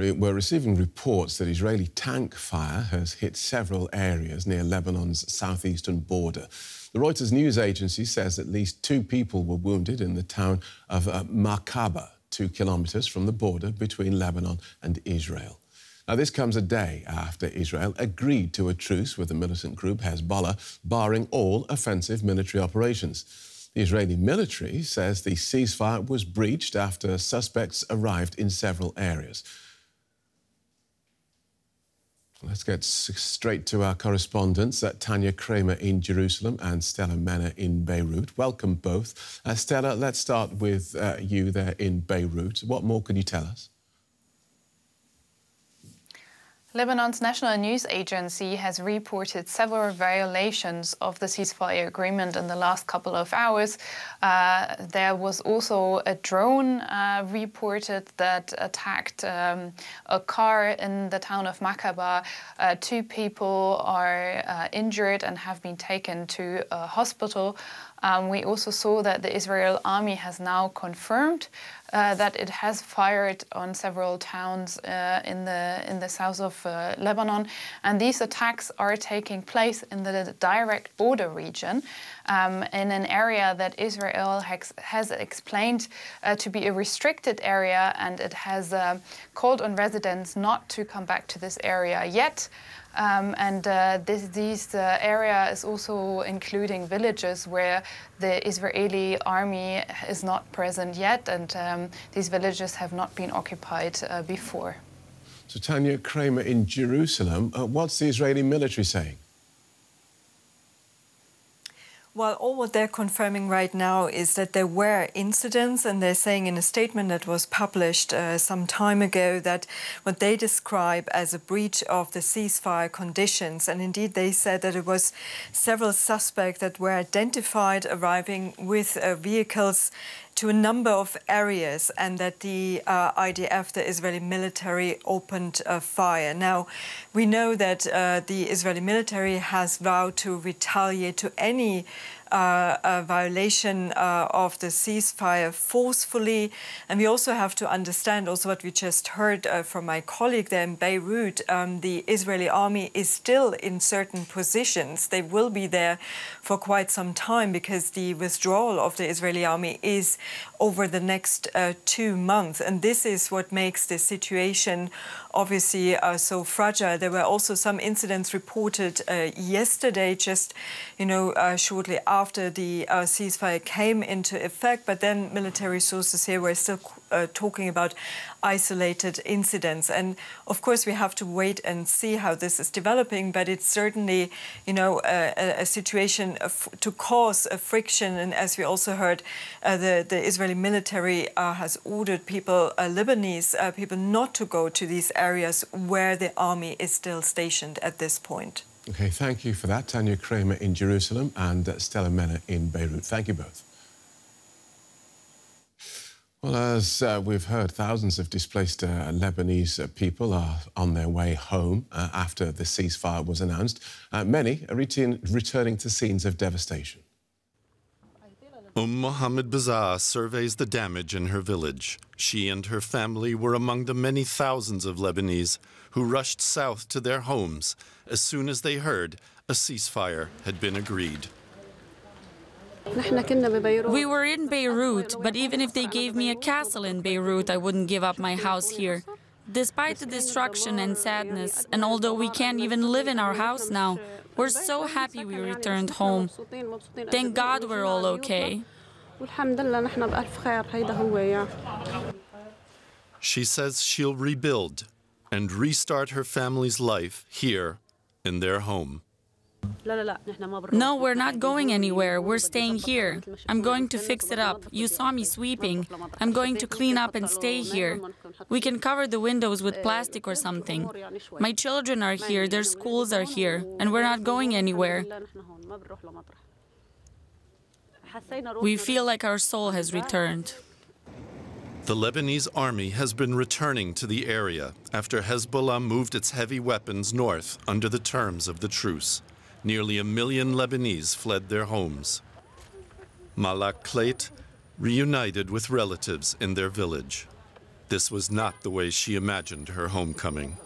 We're receiving reports that Israeli tank fire has hit several areas near Lebanon's southeastern border. The Reuters news agency says at least 2 people were wounded in the town of Markaba, 2 kilometres from the border between Lebanon and Israel. Now, this comes a day after Israel agreed to a truce with the militant group Hezbollah, barring all offensive military operations. The Israeli military says the ceasefire was breached after suspects arrived in several areas. Let's get straight to our correspondents, Tanya Kramer in Jerusalem and Stella Mena in Beirut. Welcome both. Stella, let's start with you there in Beirut. What more can you tell us? Lebanon's national news agency has reported several violations of the ceasefire agreement in the last couple of hours. There was also a drone reported that attacked a car in the town of Markaba. 2 people are injured and have been taken to a hospital. We also saw that the Israeli army has now confirmed that it has fired on several towns in the south of Lebanon, and these attacks are taking place in the direct border region, in an area that Israel has explained to be a restricted area, and it has called on residents not to come back to this area yet. This area is also including villages where the Israeli army is not present yet, and these villages have not been occupied before. So, Tanya Kramer in Jerusalem, what's the Israeli military saying? Well, all what they're confirming right now is that there were incidents, and they're saying in a statement that was published some time ago that what they describe as a breach of the ceasefire conditions. And indeed, they said that it was several suspects that were identified arriving with vehicles to a number of areas, and that the IDF, the Israeli military, opened fire. Now, we know that the Israeli military has vowed to retaliate to any violation of the ceasefire forcefully. And we also have to understand also what we just heard from my colleague there in Beirut. The Israeli army is still in certain positions. They will be there for quite some time because the withdrawal of the Israeli army is over the next 2 months. And this is what makes the situation obviously so fragile. There were also some incidents reported yesterday, just, shortly after the ceasefire came into effect. But then military sources here were still talking about isolated incidents. And of course, we have to wait and see how this is developing. But it's certainly, a situation to cause a friction. And as we also heard, the Israeli military has ordered people, Lebanese people, not to go to these areas where the army is still stationed at this point. OK, thank you for that. Tanya Kramer in Jerusalem and Stella Mena in Beirut. Thank you both. Well, as we've heard, thousands of displaced Lebanese people are on their way home after the ceasefire was announced. Many are returning to scenes of devastation. Mohammed Baza surveys the damage in her village. She and her family were among the many thousands of Lebanese who rushed south to their homes as soon as they heard a ceasefire had been agreed. We were in Beirut, but even if they gave me a castle in Beirut, I wouldn't give up my house here. Despite the destruction and sadness, and although we can't even live in our house now, we're so happy we returned home. Thank God we're all okay. She says she'll rebuild and restart her family's life here in their home. No, we're not going anywhere. We're staying here. I'm going to fix it up. You saw me sweeping. I'm going to clean up and stay here. We can cover the windows with plastic or something. My children are here, their schools are here, and we're not going anywhere. We feel like our soul has returned. The Lebanese army has been returning to the area after Hezbollah moved its heavy weapons north under the terms of the truce. Nearly 1 million Lebanese fled their homes. Malak Klait reunited with relatives in their village. This was not the way she imagined her homecoming.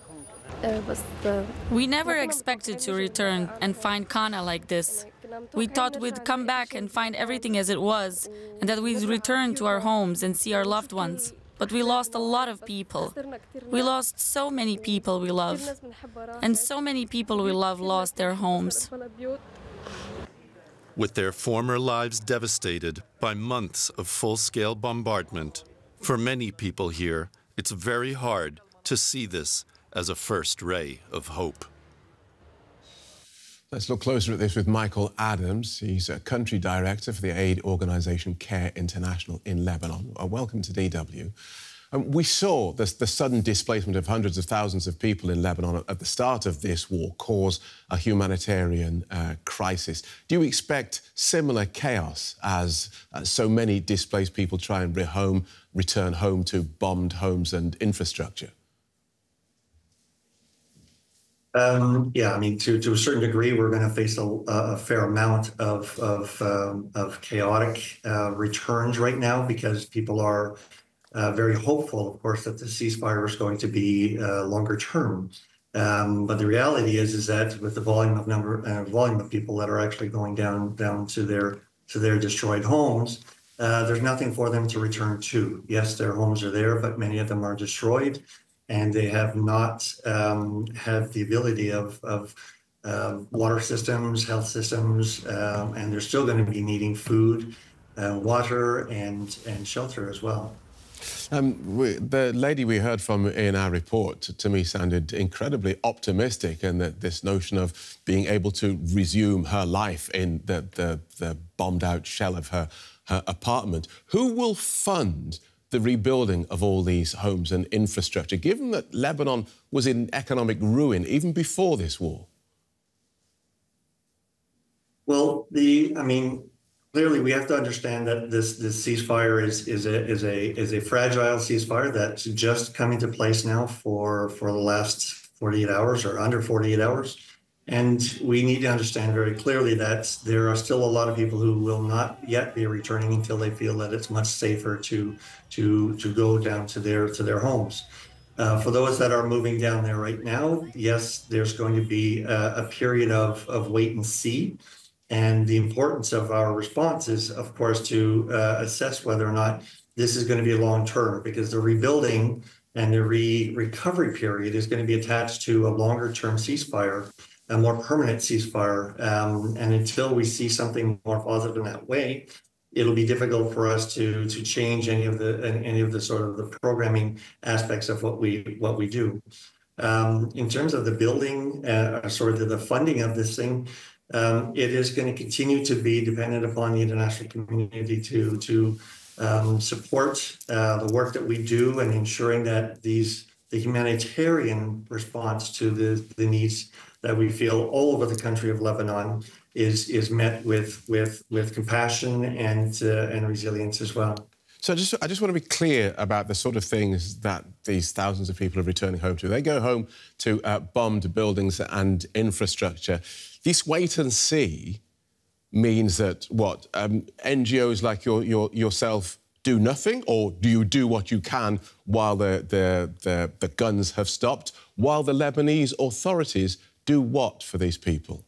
We never expected to return and find Kana like this. We thought we'd come back and find everything as it was, and that we'd return to our homes and see our loved ones. But we lost a lot of people. We lost so many people we love. And so many people we love lost their homes. With their former lives devastated by months of full-scale bombardment, for many people here, it's very hard to see this as a first ray of hope. Let's look closer at this with Michael Adams. He's a country director for the aid organisation Care International in Lebanon. Welcome to DW. We saw the sudden displacement of hundreds of thousands of people in Lebanon at the start of this war cause a humanitarian crisis. Do you expect similar chaos as so many displaced people try and return home to bombed homes and infrastructure? Yeah, I mean, to a certain degree, we're going to face a fair amount of chaotic returns right now because people are very hopeful, of course, that the ceasefire is going to be longer term. But the reality is that with the volume of people that are actually going down to their destroyed homes, there's nothing for them to return to. Yes, their homes are there, but many of them are destroyed. And they have not have the ability of water systems, health systems, and they're still going to be needing food, water, and shelter as well. The lady we heard from in our report, to me, sounded incredibly optimistic, and that this notion of being able to resume her life in the bombed-out shell of her apartment. Who will fund the rebuilding of all these homes and infrastructure, given that Lebanon was in economic ruin even before this war? Well, clearly we have to understand that this ceasefire is a fragile ceasefire that's just come into place now for the last 48 hours or under 48 hours. And we need to understand very clearly that there are still a lot of people who will not yet be returning until they feel that it's much safer to go down to their homes. For those that are moving down there right now, yes, there's going to be a period of wait and see. And the importance of our response is, of course, to assess whether or not this is going to be long term, because the rebuilding and the recovery period is going to be attached to a longer term ceasefire, a more permanent ceasefire. And until we see something more positive in that way, it'll be difficult for us to change any of the sort of the programming aspects of what we do. In terms of the building, the funding of this thing, it is going to continue to be dependent upon the international community to support the work that we do and ensuring that the humanitarian response to the needs that we feel all over the country of Lebanon is met with compassion and resilience as well. So I just want to be clear about the sort of things that these thousands of people are returning home to. They go home to bombed buildings and infrastructure. This wait and see means that what NGOs like yourself do nothing, or do you do what you can while the guns have stopped, while the Lebanese authorities do what for these people?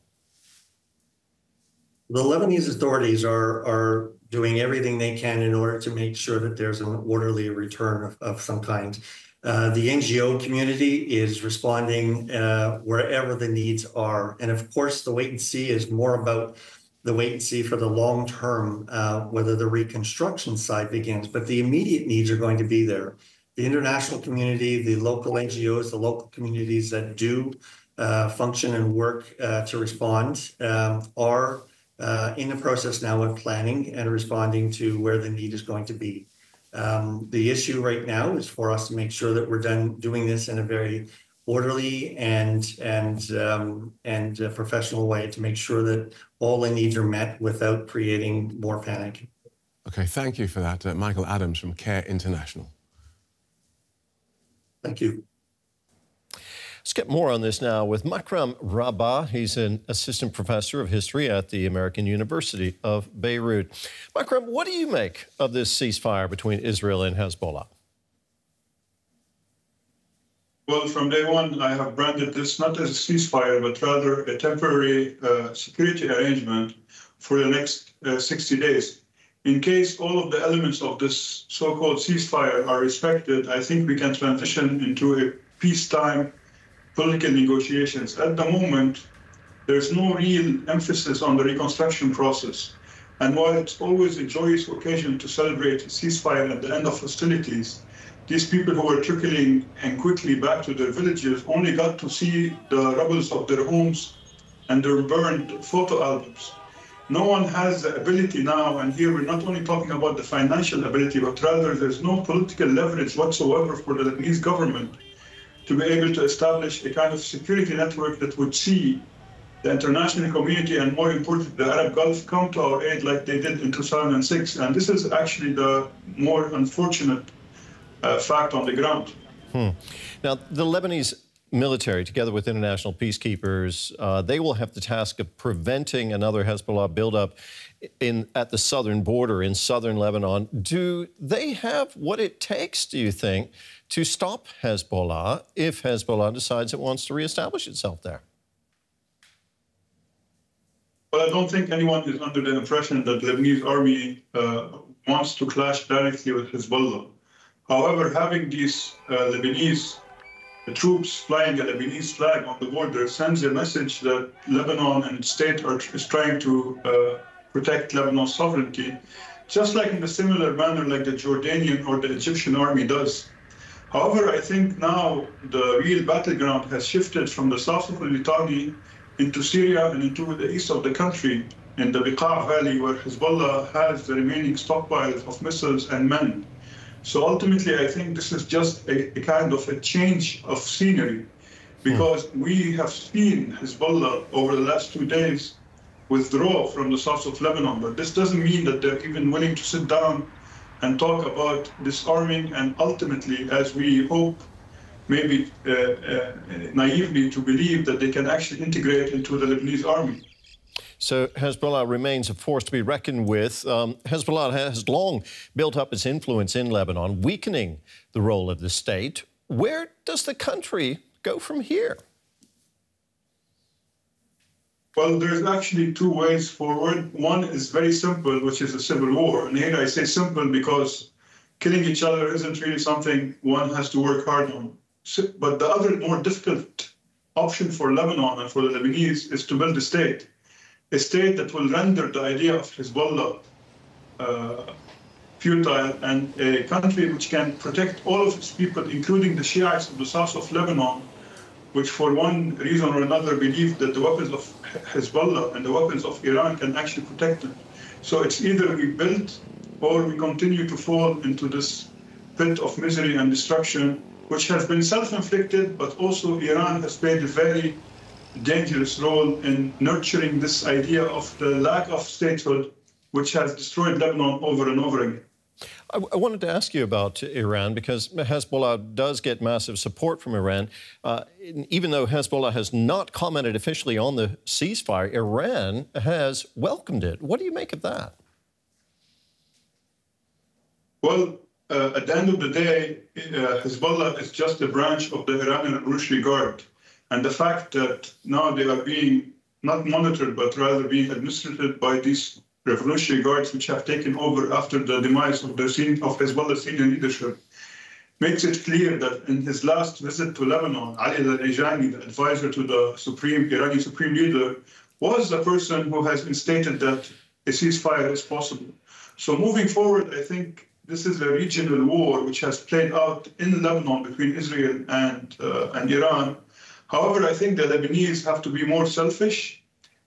The Lebanese authorities are doing everything they can in order to make sure that there's an orderly return of some kind. The NGO community is responding wherever the needs are. And of course, the wait and see is more about the wait and see for the long term, whether the reconstruction side begins. But the immediate needs are going to be there. The international community, the local NGOs, the local communities that do function and work to respond are in the process now of planning and responding to where the need is going to be. The issue right now is for us to make sure that we're doing this in a very orderly and professional way to make sure that all the needs are met without creating more panic. OK, thank you for that, Michael Adams from Care International. Thank you. Let's get more on this now with Markaba. He's an assistant professor of history at the American University of Beirut. Markaba, what do you make of this ceasefire between Israel and Hezbollah? Well, from day one, I have branded this not as a ceasefire, but rather a temporary security arrangement for the next 60 days. In case all of the elements of this so-called ceasefire are respected, I think we can transition into a peacetime political negotiations. At the moment, there's no real emphasis on the reconstruction process. And while it's always a joyous occasion to celebrate a ceasefire at the end of hostilities, these people who were trickling and quickly back to their villages only got to see the rubbles of their homes and their burned photo albums. No one has the ability now, and here we're not only talking about the financial ability, but rather there's no political leverage whatsoever for the Lebanese government to be able to establish a kind of security network that would see the international community and, more importantly, the Arab Gulf come to our aid like they did in 2006. And this is actually the more unfortunate fact on the ground. Now, the Lebanese military, together with international peacekeepers, they will have the task of preventing another Hezbollah buildup at the southern border in southern Lebanon. Do they have what it takes, do you think, to stop Hezbollah if Hezbollah decides it wants to reestablish itself there? Well, I don't think anyone is under the impression that the Lebanese army wants to clash directly with Hezbollah. However, having these Lebanese troops flying a Lebanese flag on the border sends a message that Lebanon and its state is trying to protect Lebanon's sovereignty, just like in a similar manner like the Jordanian or the Egyptian army does. However, I think now the real battleground has shifted from the south of the Litani into Syria and into the east of the country, in the Beqa Valley, where Hezbollah has the remaining stockpiles of missiles and men. So ultimately, I think this is just a kind of a change of scenery, because we have seen Hezbollah over the last 2 days withdraw from the south of Lebanon. But this doesn't mean that they're even willing to sit down and talk about disarming and ultimately, as we hope, maybe naively to believe that they can actually integrate into the Lebanese army. So Hezbollah remains a force to be reckoned with. Hezbollah has long built up its influence in Lebanon, weakening the role of the state. Where does the country go from here? Well, there's actually two ways forward. One is very simple, which is a civil war. And here I say simple because killing each other isn't really something one has to work hard on. But the other more difficult option for Lebanon and for the Lebanese is to build a state that will render the idea of Hezbollah futile, and a country which can protect all of its people, including the Shiites of the south of Lebanon, which for one reason or another believe that the weapons of Hezbollah and the weapons of Iran can actually protect them. So it's either we build or we continue to fall into this pit of misery and destruction, which has been self-inflicted, but also Iran has played a very dangerous role in nurturing this idea of the lack of statehood, which has destroyed Lebanon over and over again. I wanted to ask you about Iran, because Hezbollah does get massive support from Iran. Even though Hezbollah has not commented officially on the ceasefire, Iran has welcomed it. What do you make of that? Well, at the end of the day, Hezbollah is just a branch of the Iranian Revolutionary Guard. And the fact that now they are being not monitored, but rather being administered by these revolutionary guards which have taken over after the demise of Hezbollah's senior leadership, makes it clear that in his last visit to Lebanon, Ali al-Rijani, the advisor to the Iranian Supreme Leader, was the person who has instated that a ceasefire is possible. So moving forward, I think this is a regional war which has played out in Lebanon between Israel and Iran. However, I think the Lebanese have to be more selfish,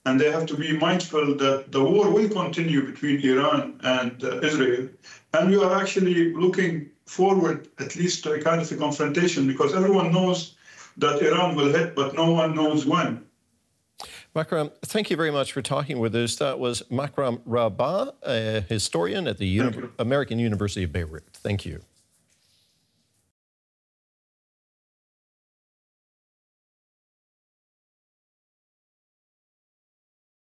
and they have to be mindful that the war will continue between Iran and Israel. And we are actually looking forward at least to a kind of a confrontation, because everyone knows that Iran will hit, but no one knows when. Makram, thank you very much for talking with us. That was Markaba, a historian at the American University of Beirut. Thank you.